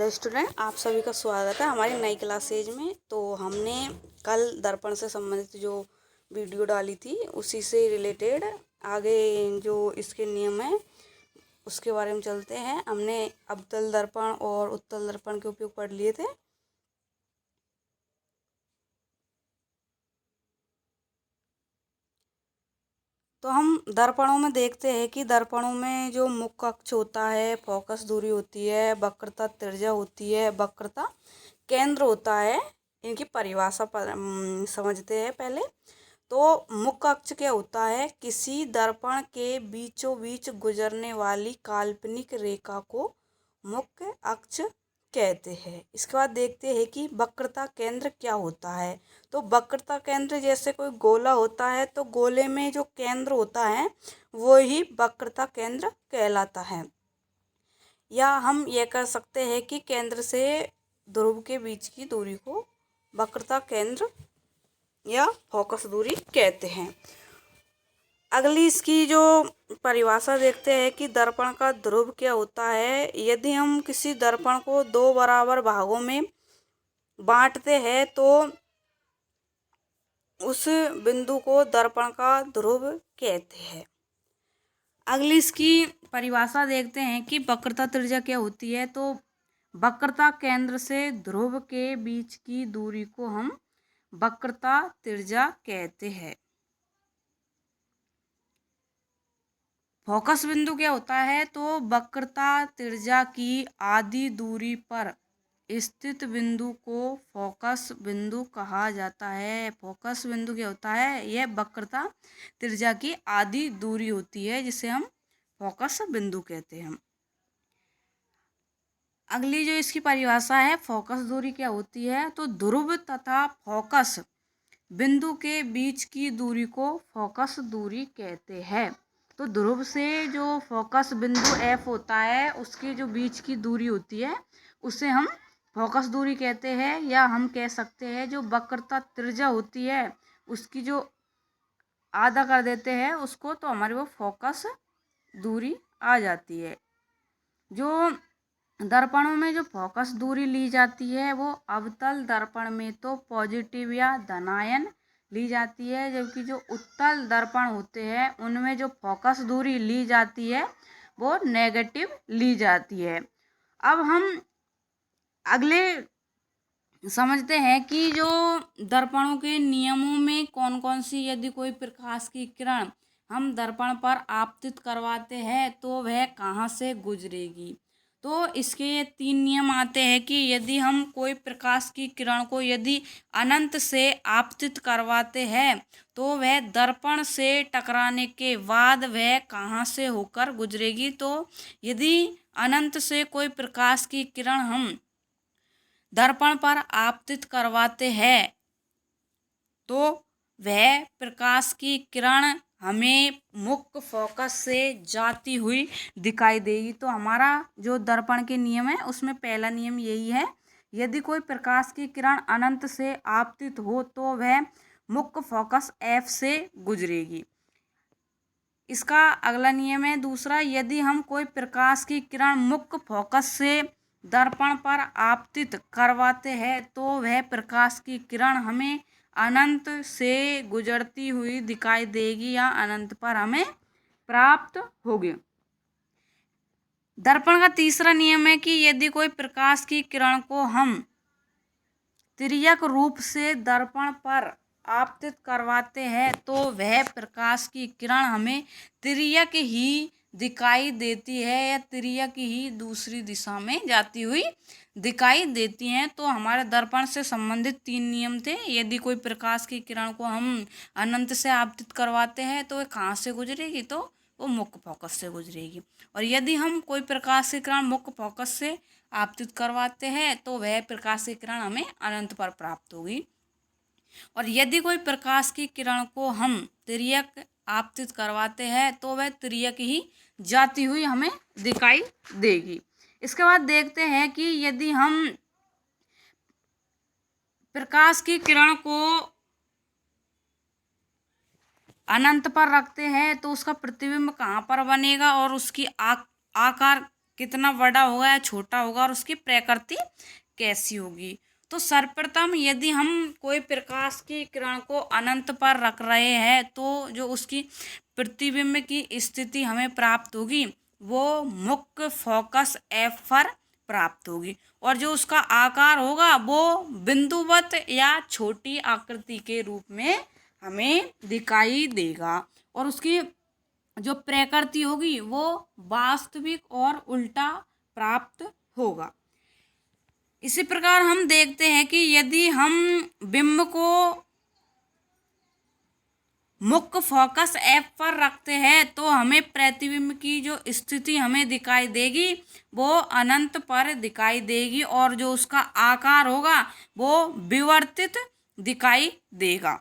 Hello student, आप सभी का स्वागत है हमारी नई क्लासेज में। तो हमने कल दर्पण से संबंधित जो वीडियो डाली थी उसी से रिलेटेड आगे जो इसके नियम हैं उसके बारे में चलते हैं। हमने अवतल दर्पण और उत्तल दर्पण के उपयोग पढ़ लिए थे। तो हम दर्पणों में देखते हैं कि दर्पणों में जो मुख्य अक्ष होता है, फोकस दूरी होती है, वक्रता त्रिज्या होती है, वक्रता केंद्र होता है। इनकी परिभाषा पर समझते हैं पहले। तो मुख्य अक्ष क्या होता है? किसी दर्पण के बीचों बीच गुजरने वाली काल्पनिक रेखा को मुख्य अक्ष कहते हैं। इसके बाद देखते हैं कि वक्रता केंद्र क्या होता है। तो वक्रता केंद्र जैसे कोई गोला होता है तो गोले में जो केंद्र होता है वो ही वक्रता केंद्र कहलाता है। या हम ये कह सकते हैं कि केंद्र से ध्रुव के बीच की दूरी को वक्रता केंद्र या फोकस दूरी कहते हैं। अगली इसकी जो परिभाषा देखते हैं कि दर्पण का ध्रुव क्या होता है। यदि हम किसी दर्पण को दो बराबर भागों में बांटते हैं तो उस बिंदु को दर्पण का ध्रुव कहते हैं। अगली इसकी परिभाषा देखते हैं कि वक्रता त्रिज्या क्या होती है। तो वक्रता केंद्र से ध्रुव के बीच की दूरी को हम वक्रता त्रिज्या कहते हैं। फोकस बिंदु क्या होता है? तो वक्रता त्रिज्या की आधी दूरी पर स्थित बिंदु को फोकस बिंदु कहा जाता है। फोकस बिंदु क्या होता है? यह वक्रता त्रिज्या की आधी दूरी होती है जिसे हम फोकस बिंदु कहते हैं। अगली जो इसकी परिभाषा है, फोकस दूरी क्या होती है? तो ध्रुव तथा फोकस बिंदु के बीच की दूरी को फोकस दूरी कहते हैं। तो ध्रुव से जो फोकस बिंदु F होता है उसकी जो बीच की दूरी होती है उसे हम फोकस दूरी कहते हैं। या हम कह सकते हैं जो वक्रता त्रिज्या होती है उसकी जो आधा कर देते हैं उसको, तो हमारी वो फोकस दूरी आ जाती है। जो दर्पणों में जो फोकस दूरी ली जाती है वो अवतल दर्पण में तो पॉजिटिव या धनायन ली जाती है, जबकि जो उत्तल दर्पण होते हैं उनमें जो फोकस दूरी ली जाती है वो नेगेटिव ली जाती है। अब हम अगले समझते हैं कि जो दर्पणों के नियमों में कौन कौन सी, यदि कोई प्रकाश की किरण हम दर्पण पर आपतित करवाते हैं तो वह कहाँ से गुजरेगी। तो इसके ये 3 नियम आते हैं कि यदि हम कोई प्रकाश की किरण को यदि अनंत से आपतित करवाते हैं तो वह दर्पण से टकराने के बाद वह कहाँ से होकर गुजरेगी। तो यदि अनंत से कोई प्रकाश की किरण हम दर्पण पर आपतित करवाते हैं तो वह प्रकाश की किरण हमें मुख्य फोकस से जाती हुई दिखाई देगी। तो हमारा जो दर्पण के नियम है उसमें पहला नियम यही है, यदि कोई प्रकाश की किरण अनंत से आपतित हो तो वह मुख्य फोकस F से गुजरेगी। इसका अगला नियम है दूसरा, यदि हम कोई प्रकाश की किरण मुख्य फोकस से दर्पण पर आपतित करवाते हैं तो वह प्रकाश की किरण हमें अनंत से गुजरती हुई दिखाई देगी या अनंत पर हमें प्राप्त होगी। दर्पण का तीसरा नियम है कि यदि कोई प्रकाश की किरण को हम तिर्यक रूप से दर्पण पर आपतित करवाते हैं तो वह प्रकाश की किरण हमें तिर्यक ही दिखाई देती है या तिर्यक ही दूसरी दिशा में जाती हुई दिखाई देती हैं। तो हमारे दर्पण से संबंधित 3 नियम थे। यदि कोई प्रकाश की किरण को हम अनंत से आपतित करवाते हैं तो वह कहाँ से गुजरेगी? तो वो मुख्य फोकस से गुजरेगी। और यदि हम कोई प्रकाश की किरण मुख्य फोकस से आपतित करवाते हैं तो वह प्रकाश की किरण हमें अनंत पर प्राप्त होगी। और यदि कोई प्रकाश की किरण को हम तिर्यक आपतित करवाते हैं तो वह तिर्यक ही जाती हुई हमें दिखाई देगी। इसके बाद देखते हैं कि यदि हम प्रकाश की किरण को अनंत पर रखते हैं तो उसका प्रतिबिंब कहाँ पर बनेगा और उसकी आकार कितना बड़ा होगा या छोटा होगा और उसकी प्रकृति कैसी होगी। तो सर्वप्रथम यदि हम कोई प्रकाश की किरण को अनंत पर रख रहे हैं तो जो उसकी प्रतिबिंब की स्थिति हमें प्राप्त होगी वो मुख्य फोकस एफ पर प्राप्त होगी और जो उसका आकार होगा वो बिंदुवत या छोटी आकृति के रूप में हमें दिखाई देगा और उसकी जो प्रकृति होगी वो वास्तविक और उल्टा प्राप्त होगा। इसी प्रकार हम देखते हैं कि यदि हम बिंब को मुख्य फोकस एफ पर रखते हैं तो हमें प्रतिबिंब की जो स्थिति हमें दिखाई देगी वो अनंत पर दिखाई देगी और जो उसका आकार होगा वो विवर्तित दिखाई देगा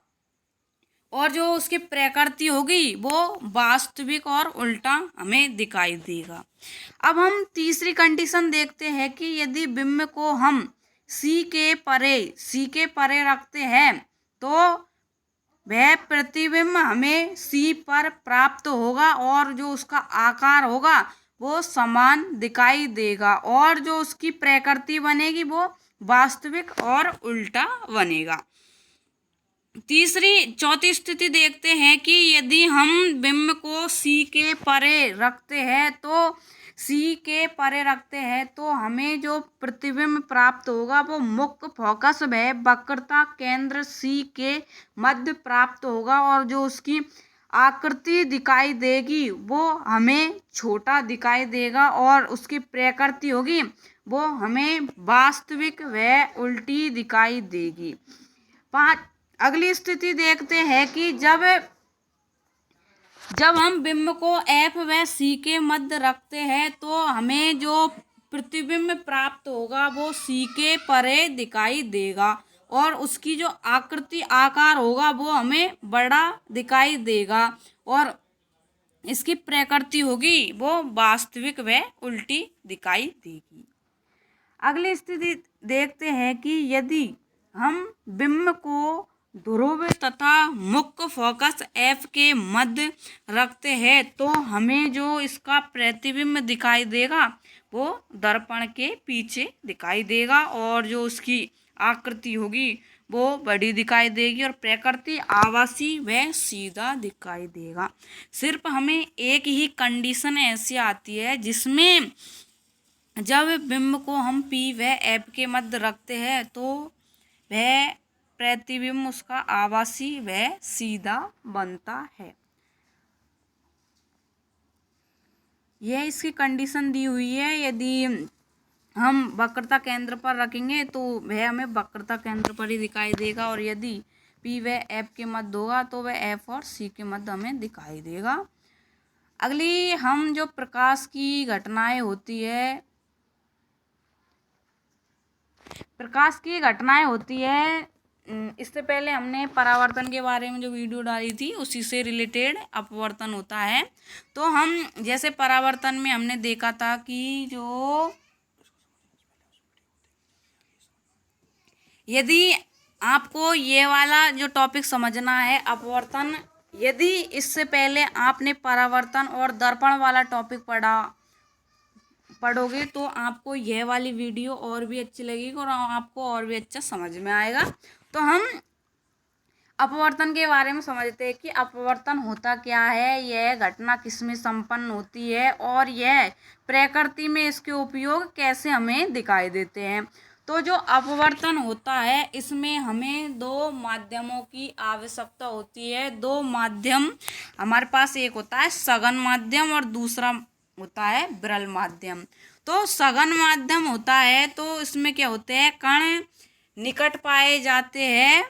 और जो उसकी प्रकृति होगी वो वास्तविक और उल्टा हमें दिखाई देगा। अब हम तीसरी कंडीशन देखते हैं कि यदि बिंब को हम सी के परे रखते हैं तो वह प्रतिबिंब हमें सी पर प्राप्त होगा और जो उसका आकार होगा वो समान दिखाई देगा और जो उसकी प्रकृति बनेगी वो वास्तविक और उल्टा बनेगा। चौथी स्थिति देखते हैं कि यदि हम बिंब को सी के परे रखते हैं तो हमें जो प्रतिबिंब प्राप्त होगा वो मुख्य फोकस व वक्रता केंद्र सी के मध्य प्राप्त होगा और जो उसकी आकृति दिखाई देगी वो हमें छोटा दिखाई देगा और उसकी प्रकृति होगी वो हमें वास्तविक व उल्टी दिखाई देगी। अगली स्थिति देखते हैं कि जब हम बिंब को एफ व सी के मध्य रखते हैं तो हमें जो प्रतिबिंब प्राप्त होगा वो सी के परे दिखाई देगा और उसकी जो आकार होगा वो हमें बड़ा दिखाई देगा और इसकी प्रकृति होगी वो वास्तविक व उल्टी दिखाई देगी। अगली स्थिति देखते हैं कि यदि हम बिंब को ध्रुव तथा मुख्य फोकस एफ के मध्य रखते हैं तो हमें जो इसका प्रतिबिंब दिखाई देगा वो दर्पण के पीछे दिखाई देगा और जो उसकी आकृति होगी वो बड़ी दिखाई देगी और प्रकृति आभासी व सीधा दिखाई देगा। सिर्फ हमें एक ही कंडीशन ऐसी आती है जिसमें जब बिंब को हम पी व एफ के मध्य रखते हैं तो वह प्रतिबिंब उसका आभासी व सीधा बनता है। यह इसकी कंडीशन दी हुई है। यदि हम वक्रता केंद्र पर रखेंगे तो वह हमें वक्रता केंद्र पर ही दिखाई देगा और यदि पी व एफ के मध्य होगा तो वह एफ और सी के मध्य हमें दिखाई देगा। अगली हम जो प्रकाश की घटनाएं होती है इससे पहले हमने परावर्तन के बारे में जो वीडियो डाली थी उसी से रिलेटेड अपवर्तन होता है। तो हम जैसे परावर्तन में हमने देखा था कि जो यदि आपको ये वाला जो टॉपिक समझना है अपवर्तन, यदि इससे पहले आपने परावर्तन और दर्पण वाला टॉपिक पढ़ोगे तो आपको यह वाली वीडियो और भी अच्छी लगेगी और आपको और भी अच्छा समझ में आएगा। तो हम अपवर्तन के बारे में समझते हैं कि अपवर्तन होता क्या है, यह घटना किसमें संपन्न होती है और यह प्रकृति में इसके उपयोग कैसे हमें दिखाई देते हैं। तो जो अपवर्तन होता है इसमें हमें दो माध्यमों की आवश्यकता होती है। दो माध्यम हमारे पास, एक होता है सघन माध्यम और दूसरा होता है विरल माध्यम। तो सघन माध्यम होता है तो इसमें क्या होते हैं, कण निकट पाए जाते हैं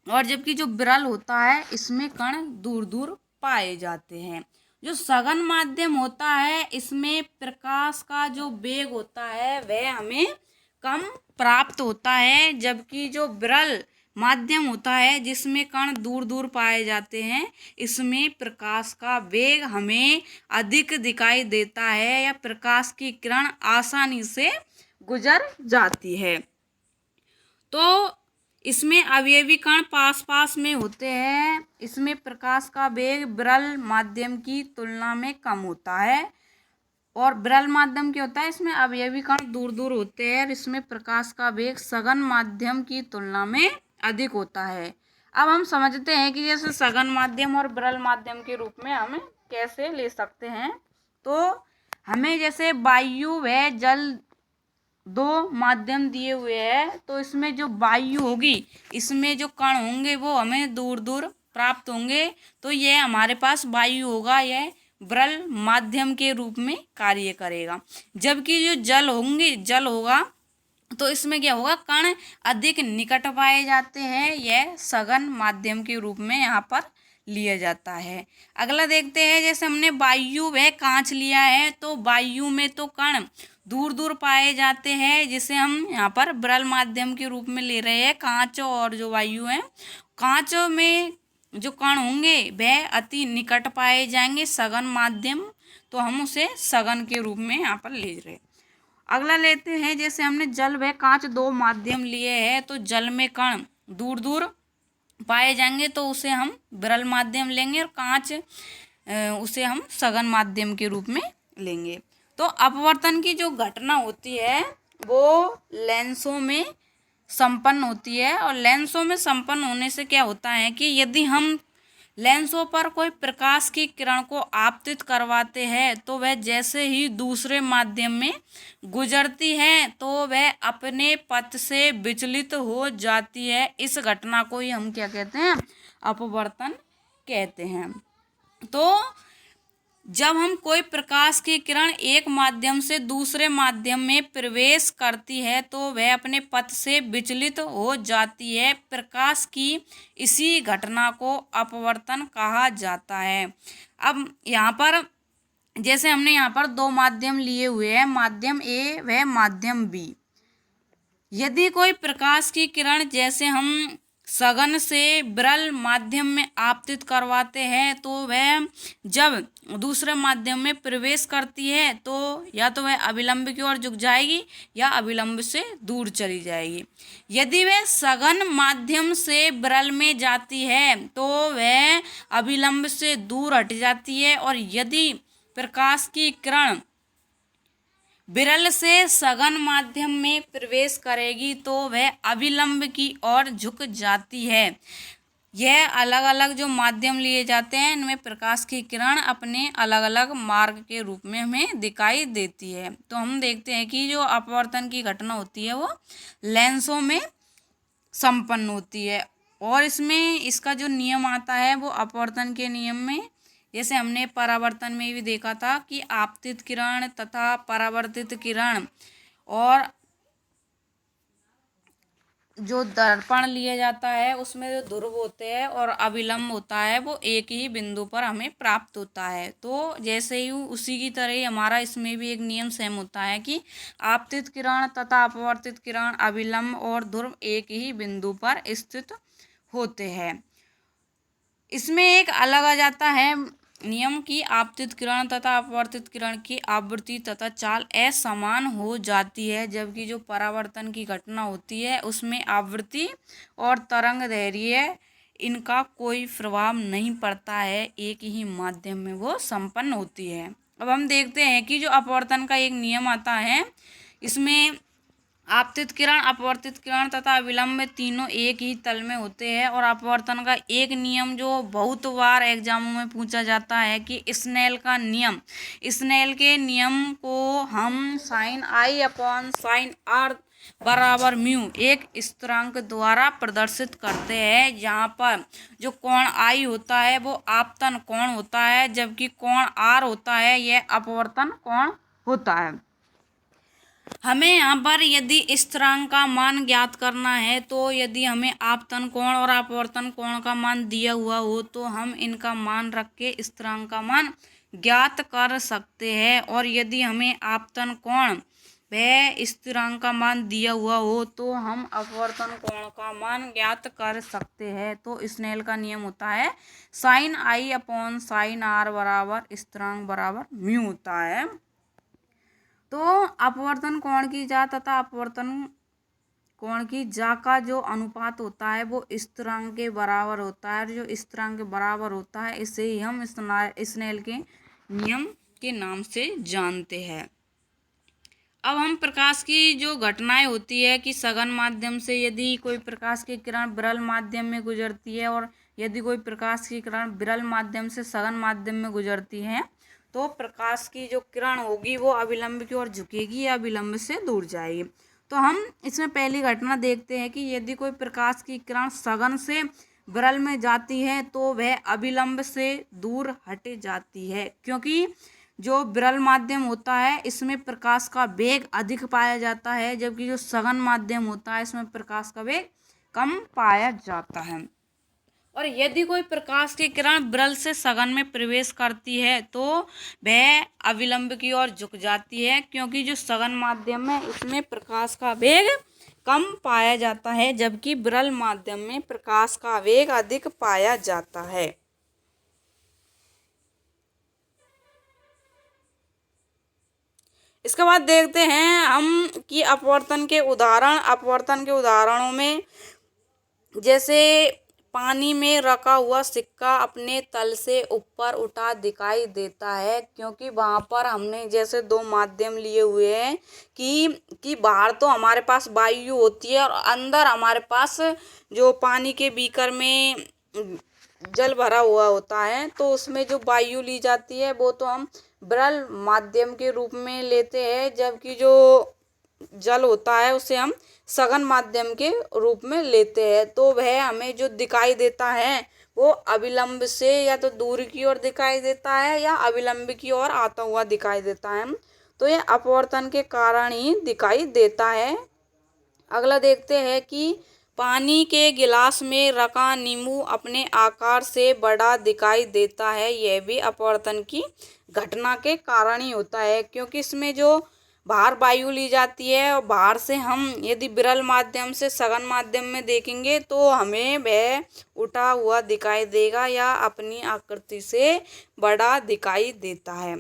और जबकि जो विरल होता है इसमें कण दूर दूर पाए जाते हैं। जो सघन माध्यम होता है इसमें प्रकाश का जो वेग होता है वह हमें कम प्राप्त होता है, जबकि जो विरल माध्यम होता है जिसमें कण दूर दूर पाए जाते हैं इसमें प्रकाश का वेग हमें अधिक दिखाई देता है या प्रकाश की किरण आसानी से गुजर जाती है। तो इसमें अवयवी कण पास पास में होते हैं, इसमें प्रकाश का वेग विरल माध्यम की तुलना में कम होता है। और विरल माध्यम क्या होता है, इसमें अवयवी कण दूर दूर होते हैं और इसमें प्रकाश का वेग सघन माध्यम की तुलना में अधिक होता है। अब हम समझते हैं कि जैसे सघन माध्यम और विरल माध्यम के रूप में हम कैसे ले सकते हैं। तो हमें जैसे वायु व जल दो माध्यम दिए हुए हैं, तो इसमें जो वायु होगी इसमें जो कण होंगे वो हमें दूर दूर प्राप्त होंगे, तो यह हमारे पास वायु होगा, यह विरल माध्यम के रूप में कार्य करेगा। जबकि जो जल होगा तो इसमें क्या होगा, कण अधिक निकट पाए जाते हैं, यह सघन माध्यम के रूप में यहाँ पर लिया जाता है। अगला देखते हैं, जैसे हमने वायु व कांच लिया है, तो वायु में तो कण दूर दूर पाए जाते हैं, जिसे हम यहाँ पर विरल माध्यम के रूप में ले रहे हैं। कांच और जो वायु है, कांच में जो कण होंगे वह अति निकट पाए जाएंगे, सघन माध्यम, तो हम उसे सघन के रूप में यहाँ पर ले रहे हैं। अगला लेते हैं, जैसे हमने जल व कांच दो माध्यम लिए हैं, तो जल में कण दूर दूर पाए जाएंगे तो उसे हम विरल माध्यम लेंगे, और कांच उसे हम सघन माध्यम के रूप में लेंगे। तो अपवर्तन की जो घटना होती है वो लेंसों में संपन्न होती है, और लेंसों में संपन्न होने से क्या होता है कि यदि हम लेंसों पर कोई प्रकाश की किरण को आपतित करवाते हैं तो वह जैसे ही दूसरे माध्यम में गुजरती है तो वह अपने पथ से विचलित हो जाती है। इस घटना को ही हम क्या कहते हैं, अपवर्तन कहते हैं। तो जब हम कोई प्रकाश की किरण एक माध्यम से दूसरे माध्यम में प्रवेश करती है तो वह अपने पथ से विचलित हो जाती है। प्रकाश की इसी घटना को अपवर्तन कहा जाता है। अब यहाँ पर जैसे हमने यहाँ पर दो माध्यम लिए हुए हैं, माध्यम ए व माध्यम बी। यदि कोई प्रकाश की किरण जैसे हम सघन से विरल माध्यम में आपतित करवाते हैं तो वह जब दूसरे माध्यम में प्रवेश करती है तो या तो वह अभिलंब की ओर झुक जाएगी या अभिलंब से दूर चली जाएगी। यदि वह सघन माध्यम से विरल में जाती है तो वह अभिलंब से दूर हट जाती है, और यदि प्रकाश की किरण विरल से सघन माध्यम में प्रवेश करेगी तो वह अभिलंब की ओर झुक जाती है। यह अलग अलग जो माध्यम लिए जाते हैं इनमें प्रकाश की किरण अपने अलग अलग मार्ग के रूप में हमें दिखाई देती है। तो हम देखते हैं कि जो अपवर्तन की घटना होती है वो लेंसों में संपन्न होती है, और इसमें इसका जो नियम आता है वो अपवर्तन के नियम में, जैसे हमने परावर्तन में भी देखा था कि आपतित किरण तथा परावर्तित किरण और जो दर्पण लिया जाता है उसमें जो ध्रुव होते हैं और अभिलंब होता है वो एक ही बिंदु पर हमें प्राप्त होता है। तो जैसे ही उसी की तरह ही हमारा इसमें भी एक नियम सेम होता है कि आपतित किरण तथा अपवर्तित किरण, अभिलंब और ध्रुव एक ही बिंदु पर स्थित होते हैं। इसमें एक अलग आ जाता है नियम की आपतित किरण तथा अपवर्तित किरण की आवृत्ति तथा चाल असमान हो जाती है, जबकि जो परावर्तन की घटना होती है उसमें आवृत्ति और तरंग दैर्घ्य इनका कोई प्रभाव नहीं पड़ता है, एक ही माध्यम में वो संपन्न होती है। अब हम देखते हैं कि जो अपवर्तन का एक नियम आता है, इसमें आपतित किरण, अपवर्तित किरण तथा अभिलंब तीनों एक ही तल में होते हैं, और अपवर्तन का एक नियम जो बहुत बार एग्जामों में पूछा जाता है कि स्नेल का नियम। स्नेल के नियम को हम sine i upon sine r बराबर म्यू एक स्थिरांक द्वारा प्रदर्शित करते हैं, जहाँ पर जो कोण आई होता है वो आपतन कोण होता है, जबकि कोण आर होता है यह अपवर्तन कोण होता है। हमें यहाँ पर यदि स्थिरांक का मान ज्ञात करना है तो यदि हमें आपतन कोण और अपवर्तन कोण का मान दिया हुआ हो तो हम इनका मान रख के स्थिरांक का मान ज्ञात कर सकते हैं, और यदि हमें आपतन कोण वह स्थिरांक का मान दिया हुआ हो तो हम अपवर्तन कोण का मान ज्ञात कर सकते हैं। तो स्नेल का नियम होता है sine i upon sine r बराबर स्थिरांक बराबर म्यू होता है। तो अपवर्तन कोण की जा तथा अपवर्तन कोण की जा का जो अनुपात होता है वो स्थिरांक के बराबर होता है, जो स्थिरांक के बराबर होता है इसे ही हम स्नेल के नियम के नाम से जानते हैं। अब हम प्रकाश की जो घटनाएं होती है कि सघन माध्यम से यदि कोई प्रकाश की किरण विरल माध्यम में गुजरती है और यदि कोई प्रकाश की किरण विरल माध्यम से सघन माध्यम में गुजरती है तो प्रकाश की जो किरण होगी वो अभिलंब की ओर झुकेगी या विलंब से दूर जाएगी। तो हम इसमें पहली घटना देखते हैं कि यदि कोई प्रकाश की किरण सघन से विरल में जाती है तो वह अभिलंब से दूर हट जाती है, क्योंकि जो विरल माध्यम होता है इसमें प्रकाश का वेग अधिक पाया जाता है, जबकि जो सघन माध्यम होता है इसमें प्रकाश का वेग कम पाया जाता है। और यदि कोई प्रकाश की किरण विरल से सघन में प्रवेश करती है तो वह अविलंब की ओर झुक जाती है, क्योंकि जो सघन माध्यम है इसमें प्रकाश का वेग कम पाया जाता है, जबकि विरल माध्यम में प्रकाश का वेग अधिक पाया जाता है। इसके बाद देखते हैं हम कि अपवर्तन के उदाहरणों में जैसे पानी में रखा हुआ सिक्का अपने तल से ऊपर उठा दिखाई देता है, क्योंकि वहाँ पर हमने जैसे दो माध्यम लिए हुए हैं कि बाहर तो हमारे पास वायु होती है और अंदर हमारे पास जो पानी के बीकर में जल भरा हुआ होता है, तो उसमें जो वायु ली जाती है वो तो हम विरल माध्यम के रूप में लेते हैं, जबकि जो जल होता है उसे हम सघन माध्यम के रूप में लेते हैं। तो वह हमें जो दिखाई देता है वो अविलंब से या तो दूर की ओर दिखाई देता है या अविलंब की ओर आता हुआ दिखाई देता है। तो यह अपवर्तन के कारण ही दिखाई देता है। अगला देखते हैं कि पानी के गिलास में रखा नींबू अपने आकार से बड़ा दिखाई देता है। यह भी अपवर्तन की घटना के कारण ही होता है, क्योंकि इसमें जो बाहर वायु ली जाती है और बाहर से हम यदि विरल माध्यम से सघन माध्यम में देखेंगे तो हमें वह उठा हुआ दिखाई देगा या अपनी आकृति से बड़ा दिखाई देता है।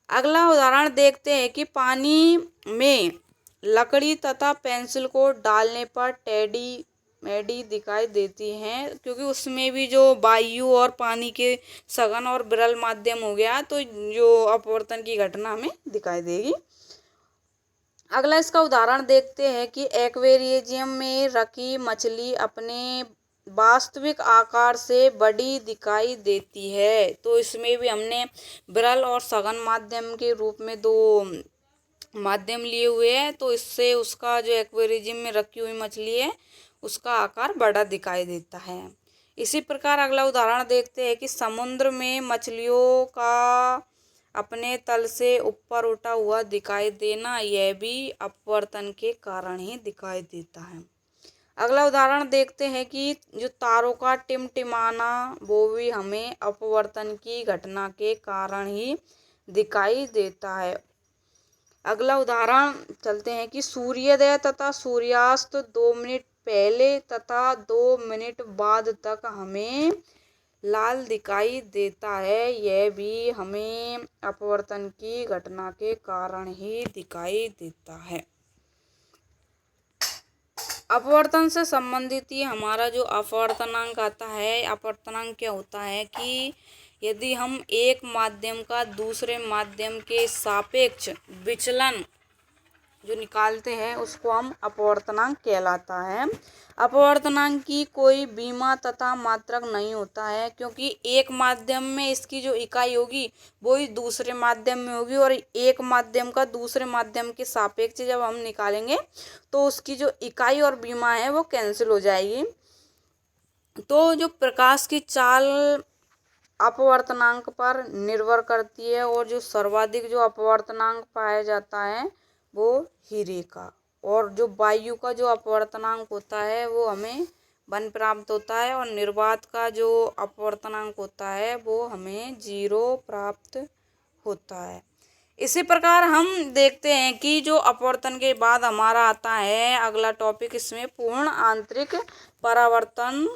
अगला उदाहरण देखते हैं कि पानी में लकड़ी तथा पेंसिल को डालने पर टेढ़ी मेढ़ी दिखाई देती हैं, क्योंकि उसमें भी जो वायु और पानी के सघन और विरल माध्यम हो गया तो जो अपवर्तन की घटना हमें दिखाई देगी। अगला इसका उदाहरण देखते हैं कि एक्वेरियम में रखी मछली अपने वास्तविक आकार से बड़ी दिखाई देती है। तो इसमें भी हमने विरल और सघन माध्यम के रूप में दो माध्यम लिए हुए हैं, तो इससे उसका जो एक्वेरियम में रखी हुई मछली है उसका आकार बड़ा दिखाई देता है। इसी प्रकार अगला उदाहरण देखते हैं कि समुद्र में मछलियों का अपने तल से ऊपर उठा हुआ दिखाई देना, यह भी अपवर्तन के कारण ही दिखाई देता है। अगला उदाहरण देखते हैं कि जो तारों का टिमटिमाना वो भी हमें अपवर्तन की घटना के कारण ही दिखाई देता है। अगला उदाहरण चलते हैं कि सूर्योदय तथा सूर्यास्त 2 मिनट पहले तथा 2 मिनट बाद तक हमें लाल दिखाई देता है। यह भी हमें अपवर्तन की घटना के कारण ही दिखाई देता है। अपवर्तन से संबंधित ही हमारा जो अपवर्तनांक आता है, अपवर्तनांक क्या होता है कि यदि हम एक माध्यम का दूसरे माध्यम के सापेक्ष विचलन जो निकालते हैं उसको हम अपवर्तनांक कहलाता है। अपवर्तनांक की कोई बीमा तथा मात्रक नहीं होता है, क्योंकि एक माध्यम में इसकी जो इकाई होगी वो ही दूसरे माध्यम में होगी और एक माध्यम का दूसरे माध्यम के सापेक्ष जब हम निकालेंगे तो उसकी जो इकाई और बीमा है वो कैंसिल हो जाएगी। तो जो प्रकाश की चाल अपवर्तनांक पर निर्भर करती है और जो सर्वाधिक जो अपवर्तनांक पाया जाता है वो हीरे का, और जो वायु का जो अपवर्तनांक होता है वो हमें 1 प्राप्त होता है और निर्वात का जो अपवर्तनांक होता है वो हमें 0 प्राप्त होता है। इसी प्रकार हम देखते हैं कि जो अपवर्तन के बाद हमारा आता है अगला टॉपिक, इसमें पूर्ण आंतरिक परावर्तन।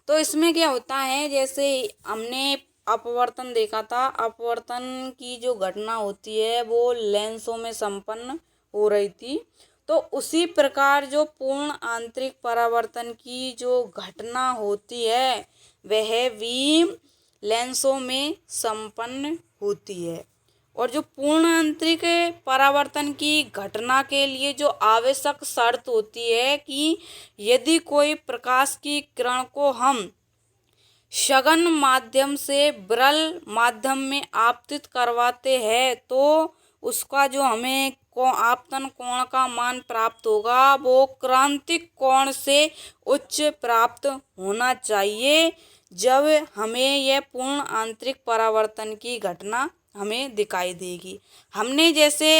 तो इसमें क्या होता है, जैसे हमने अपवर्तन देखा था, अपवर्तन की जो घटना होती है वो लेंसों में संपन्न हो रही थी, तो उसी प्रकार जो पूर्ण आंतरिक परावर्तन की जो घटना होती है वह भी लेंसों में संपन्न होती है। और जो पूर्ण आंतरिक परावर्तन की घटना के लिए जो आवश्यक शर्त होती है कि यदि कोई प्रकाश की किरण को हम सघन माध्यम से विरल माध्यम में आपतित करवाते हैं तो उसका जो हमें आपतन कोण का मान प्राप्त होगा वो क्रांतिक कोण से उच्च प्राप्त होना चाहिए जब हमें यह पूर्ण आंतरिक परावर्तन की घटना हमें दिखाई देगी। हमने जैसे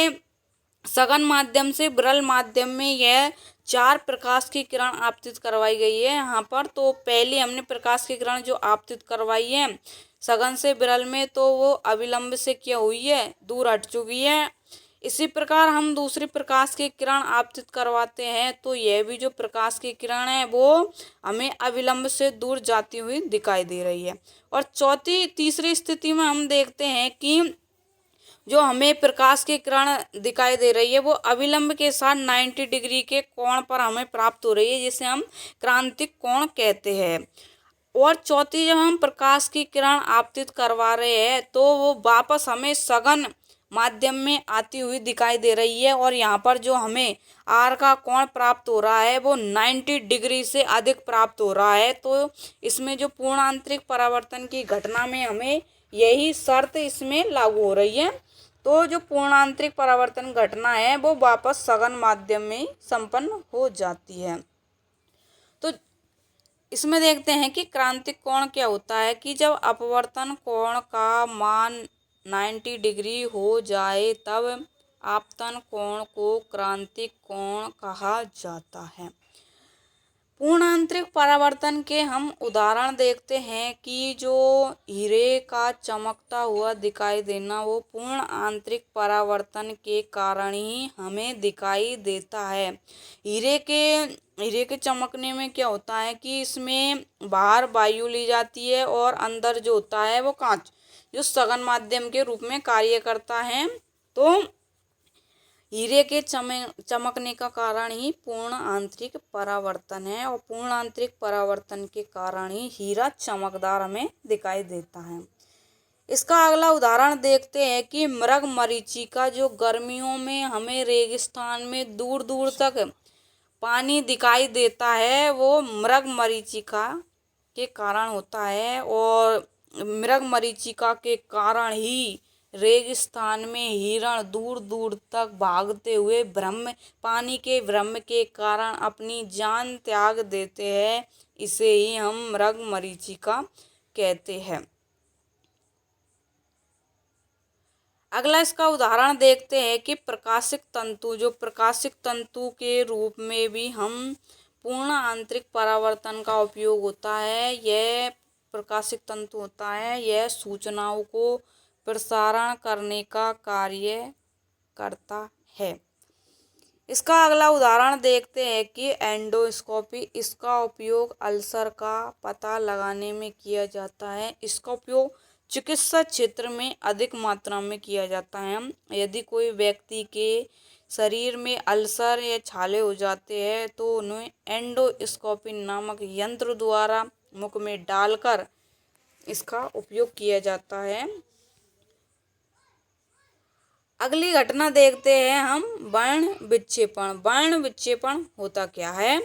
सघन माध्यम से विरल माध्यम में यह 4 प्रकाश की किरण आपतित करवाई गई है यहाँ पर। तो पहले हमने प्रकाश की किरण जो आपतित करवाई है सघन से विरल में तो वो अविलंब से क्या हुई है, दूर हट चुकी है। इसी प्रकार हम दूसरी प्रकाश की किरण आपतित करवाते हैं तो यह भी जो प्रकाश की किरण है वो हमें अविलंब से दूर जाती हुई दिखाई दे रही है। और तीसरी स्थिति में हम देखते हैं कि जो हमें प्रकाश की किरण दिखाई दे रही है वो अविलंब के साथ 90 डिग्री के कोण पर हमें प्राप्त हो रही है जिसे हम क्रांतिक कोण कहते हैं। और चौथी जब हम प्रकाश की किरण आपतित करवा रहे हैं तो वो वापस हमें सघन माध्यम में आती हुई दिखाई दे रही है और यहाँ पर जो हमें आर का कोण प्राप्त हो रहा है वो 90 डिग्री से अधिक प्राप्त हो रहा है। तो इसमें जो पूर्ण आंतरिक परावर्तन की घटना में हमें यही शर्त इसमें लागू हो रही है। तो जो पूर्ण आंतरिक परावर्तन घटना है वो वापस सघन माध्यम में संपन्न हो जाती है। तो इसमें देखते हैं कि क्रांतिक कोण क्या होता है कि जब अपवर्तन कोण का मान 90 डिग्री हो जाए तब आपतन कोण को क्रांतिक कोण कहा जाता है। पूर्ण आंतरिक परावर्तन के हम उदाहरण देखते हैं कि जो हीरे का चमकता हुआ दिखाई देना वो पूर्ण आंतरिक परावर्तन के कारण ही हमें दिखाई देता है। हीरे के चमकने में क्या होता है कि इसमें बाहर वायु ली जाती है और अंदर जो होता है वो कांच जो सघन माध्यम के रूप में कार्य करता है। तो हीरे के चमकने का कारण ही पूर्ण आंतरिक परावर्तन है और पूर्ण आंतरिक परावर्तन के कारण ही हीरा चमकदार हमें दिखाई देता है। इसका अगला उदाहरण देखते हैं कि मृग मरीचिका जो गर्मियों में हमें रेगिस्तान में दूर दूर तक पानी दिखाई देता है वो मृग मरीचिका के कारण होता है। और मृग मरीचिका के कारण ही रेगिस्तान में हिरण दूर दूर तक भागते हुए पानी के भ्रम के कारण अपनी जान त्याग देते हैं। इसे ही हम मृग मरीचिका कहते हैं। अगला इसका उदाहरण देखते हैं कि प्रकाशिक तंतु जो प्रकाशिक तंतु के रूप में भी हम पूर्ण आंतरिक परावर्तन का उपयोग होता है। यह प्रकाशिक तंतु होता है यह सूचनाओं को प्रसारण करने का कार्य करता है। इसका अगला उदाहरण देखते हैं कि एंडोस्कोपी। इसका उपयोग अल्सर का पता लगाने में किया जाता है। इसका उपयोग चिकित्सा क्षेत्र में अधिक मात्रा में किया जाता है। यदि कोई व्यक्ति के शरीर में अल्सर या छाले हो जाते हैं तो उन्हें एंडोस्कोपी नामक यंत्र द्वारा मुख में डालकर इसका उपयोग किया जाता है। अगली घटना देखते हैं हम वर्ण विक्षेपण। वर्ण विक्षेपण होता क्या है?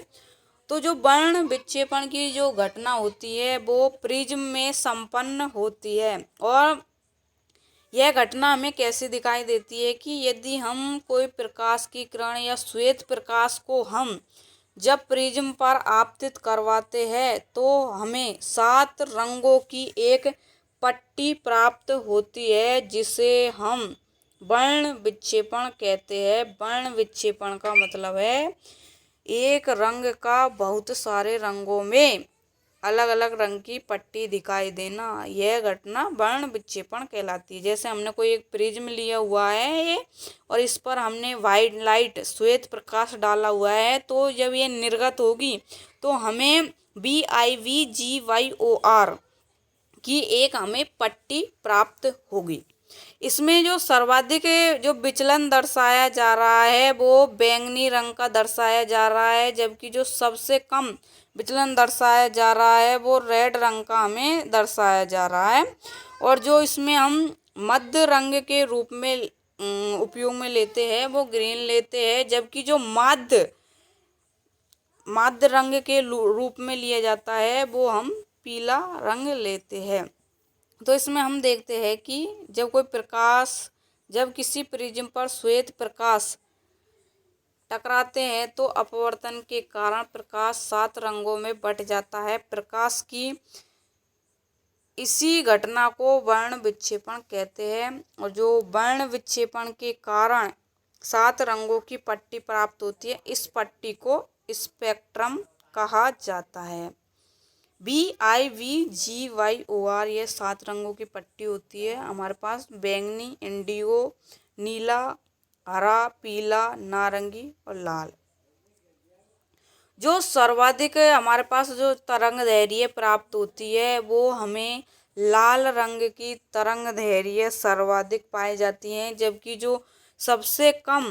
तो जो वर्ण विक्षेपण की जो घटना होती है वो प्रिज्म में संपन्न होती है। और यह घटना हमें कैसे दिखाई देती है कि यदि हम कोई प्रकाश की किरण या श्वेत प्रकाश को हम जब प्रिज्म पर आपतित करवाते हैं तो हमें 7 रंगों की एक पट्टी प्राप्त होती है जिसे हम वर्ण विक्षेपण कहते हैं। वर्ण विक्षेपण का मतलब है एक रंग का बहुत सारे रंगों में अलग अलग रंग की पट्टी दिखाई देना, यह घटना वर्ण विक्षेपण कहलाती है। जैसे हमने कोई एक प्रिज्म लिया हुआ है ये और इस पर हमने वाइट लाइट श्वेत प्रकाश डाला हुआ है तो जब ये निर्गत होगी तो हमें VIVGYOR की एक हमें पट्टी प्राप्त होगी। इसमें जो सर्वाधिक जो विचलन दर्शाया जा रहा है वो बैंगनी रंग का दर्शाया जा रहा है जबकि जो सबसे कम विचलन दर्शाया जा रहा है वो रेड रंग का हमें दर्शाया जा रहा है। और जो इसमें हम मध्य रंग के रूप में उपयोग में लेते हैं वो ग्रीन लेते हैं, जबकि जो माध्य रंग के रूप में लिया जाता है वो हम पीला रंग लेते हैं। तो इसमें हम देखते हैं कि जब किसी प्रिज्म पर श्वेत प्रकाश टकराते हैं तो अपवर्तन के कारण प्रकाश 7 रंगों में बट जाता है। प्रकाश की इसी घटना को वर्ण विक्षेपण कहते हैं। और जो वर्ण विक्षेपण के कारण 7 रंगों की पट्टी प्राप्त होती है, इस पट्टी को स्पेक्ट्रम कहा जाता है। BIVGYOR ये 7 रंगों की पट्टी होती है हमारे पास, बैंगनी, इंडिगो, नीला, हरा, पीला, नारंगी और लाल। जो सर्वाधिक हमारे पास जो तरंग दैर्घ्य प्राप्त होती है वो हमें लाल रंग की तरंग दैर्घ्य सर्वाधिक पाई जाती है, जबकि जो सबसे कम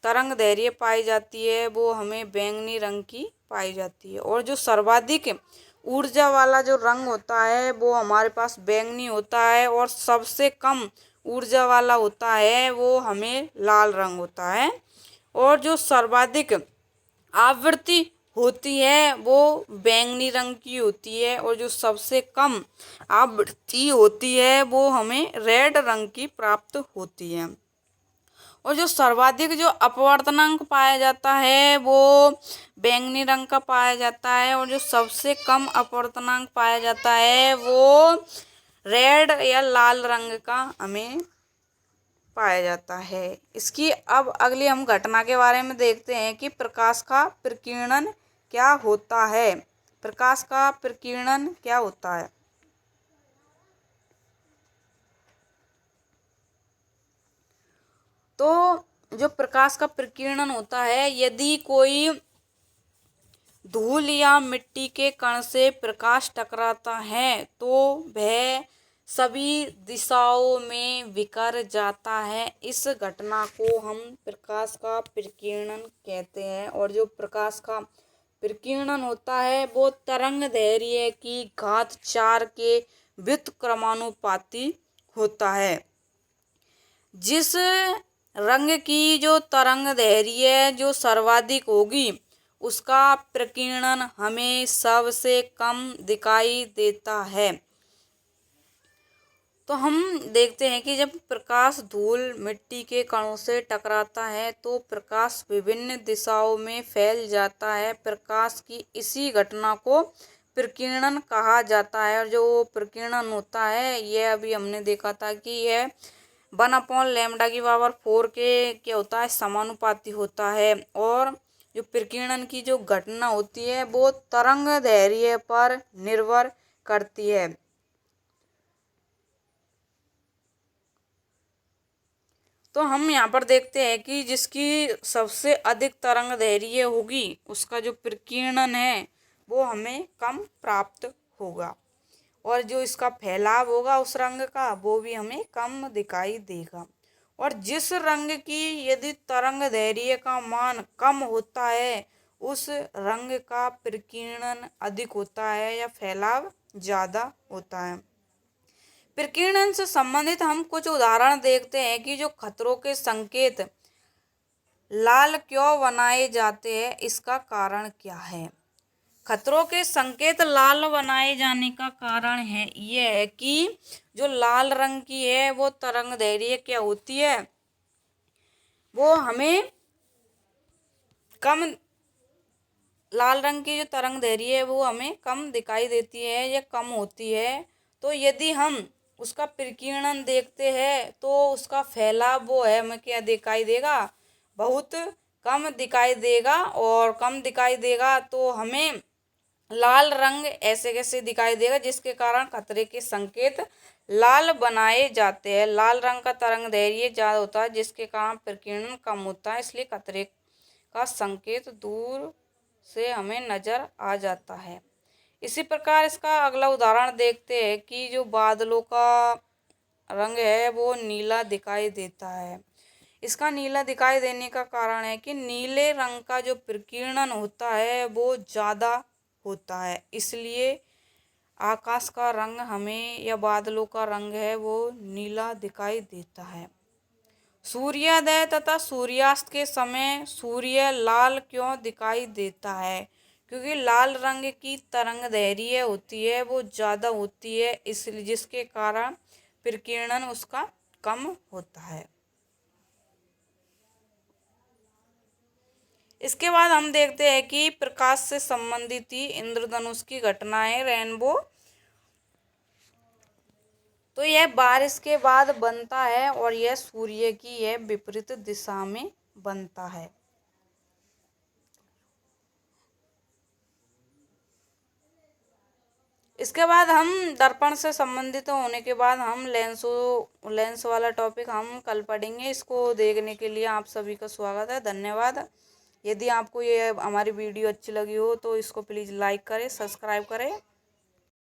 तरंग दैर्घ्य पाई जाती है वो हमें बैंगनी रंग की पाई जाती है। और जो सर्वाधिक ऊर्जा वाला जो रंग होता है वो हमारे पास बैंगनी होता है, और सबसे कम ऊर्जा वाला होता है वो हमें लाल रंग होता है। और जो सर्वाधिक आवृत्ति होती है वो बैंगनी रंग की होती है, और जो सबसे कम आवृत्ति होती है वो हमें रेड रंग की प्राप्त होती है। और जो सर्वाधिक जो अपवर्तनांक पाया जाता है वो बैंगनी रंग का पाया जाता है, और जो सबसे कम अपवर्तनांक पाया जाता है वो रेड या लाल रंग का हमें पाया जाता है। इसकी अब अगली हम घटना के बारे में देखते हैं कि प्रकाश का प्रकीर्णन क्या होता है। प्रकाश का प्रकीर्णन क्या होता है? तो जो प्रकाश का प्रकीर्णन होता है, यदि कोई धूल या मिट्टी के कण से प्रकाश टकराता है तो वह सभी दिशाओं में बिखर जाता है। इस घटना को हम प्रकाश का प्रकीर्णन कहते हैं। और जो प्रकाश का प्रकीर्णन होता है वो तरंग दैर्घ्य की घात 4 के व्युत्क्रमानुपाती होता है। जिस रंग की जो तरंग दैर्घ्य जो सर्वाधिक होगी उसका प्रकीर्णन हमें सबसे कम दिखाई देता है। तो हम देखते हैं कि जब प्रकाश धूल मिट्टी के कणों से टकराता है तो प्रकाश विभिन्न दिशाओं में फैल जाता है। प्रकाश की इसी घटना को प्रकीर्णन कहा जाता है। और जो प्रकीर्णन होता है यह अभी हमने देखा था कि यह 1/λ⁴ के क्या होता है, समानुपाती होता है। और जो प्रकीर्णन की जो घटना होती है वो तरंग दैर्घ्य पर निर्भर करती है। तो हम यहाँ पर देखते हैं कि जिसकी सबसे अधिक तरंग दैर्घ्य होगी उसका जो प्रकीर्णन है वो हमें कम प्राप्त होगा, और जो इसका फैलाव होगा उस रंग का वो भी हमें कम दिखाई देगा। और जिस रंग की यदि तरंग दैर्घ्य का मान कम होता है उस रंग का प्रकीर्णन अधिक होता है या फैलाव ज़्यादा होता है। प्रकीर्णन से संबंधित हम कुछ उदाहरण देखते हैं कि जो खतरों के संकेत लाल क्यों बनाए जाते हैं, इसका कारण क्या है। खतरों के संकेत लाल बनाए जाने का कारण है यह है कि जो लाल रंग की है वो तरंग दैर्घ्य क्या होती है, वो हमें कम, लाल रंग की जो तरंग दैर्घ्य है वो हमें कम दिखाई देती है या कम होती है। तो यदि हम उसका प्रकीर्णन देखते हैं तो उसका फैलाव वो है हमें क्या दिखाई देगा, बहुत कम दिखाई देगा। और कम दिखाई देगा तो हमें लाल रंग ऐसे कैसे दिखाई देगा, जिसके कारण खतरे के संकेत लाल बनाए जाते हैं। लाल रंग का तरंग दैर्घ्य ज़्यादा होता है जिसके कारण प्रकीर्णन कम होता है, इसलिए खतरे का संकेत दूर से हमें नजर आ जाता है। इसी प्रकार इसका अगला उदाहरण देखते हैं कि जो बादलों का रंग है वो नीला दिखाई देता है। इसका नीला दिखाई देने का कारण है कि नीले रंग का जो प्रकीर्णन होता है वो ज़्यादा होता है। इसलिए आकाश का रंग हमें या बादलों का रंग है वो नीला दिखाई देता है। सूर्योदय तथा सूर्यास्त के समय सूर्य लाल क्यों दिखाई देता है? क्योंकि लाल रंग की तरंग दैर्घ्य होती है वो ज़्यादा होती है, इसलिए जिसके कारण विकिरण उसका कम होता है। इसके बाद हम देखते हैं कि प्रकाश से संबंधित ही इंद्रधनुष की घटनाएं रेनबो। तो यह बारिश के बाद बनता है और यह सूर्य की यह विपरीत दिशा में बनता है। इसके बाद हम दर्पण से संबंधित होने के बाद हम लेंस वाला टॉपिक हम कल पढ़ेंगे। इसको देखने के लिए आप सभी का स्वागत है, धन्यवाद। यदि आपको ये हमारी वीडियो अच्छी लगी हो तो इसको प्लीज़ लाइक करें, सब्सक्राइब करें।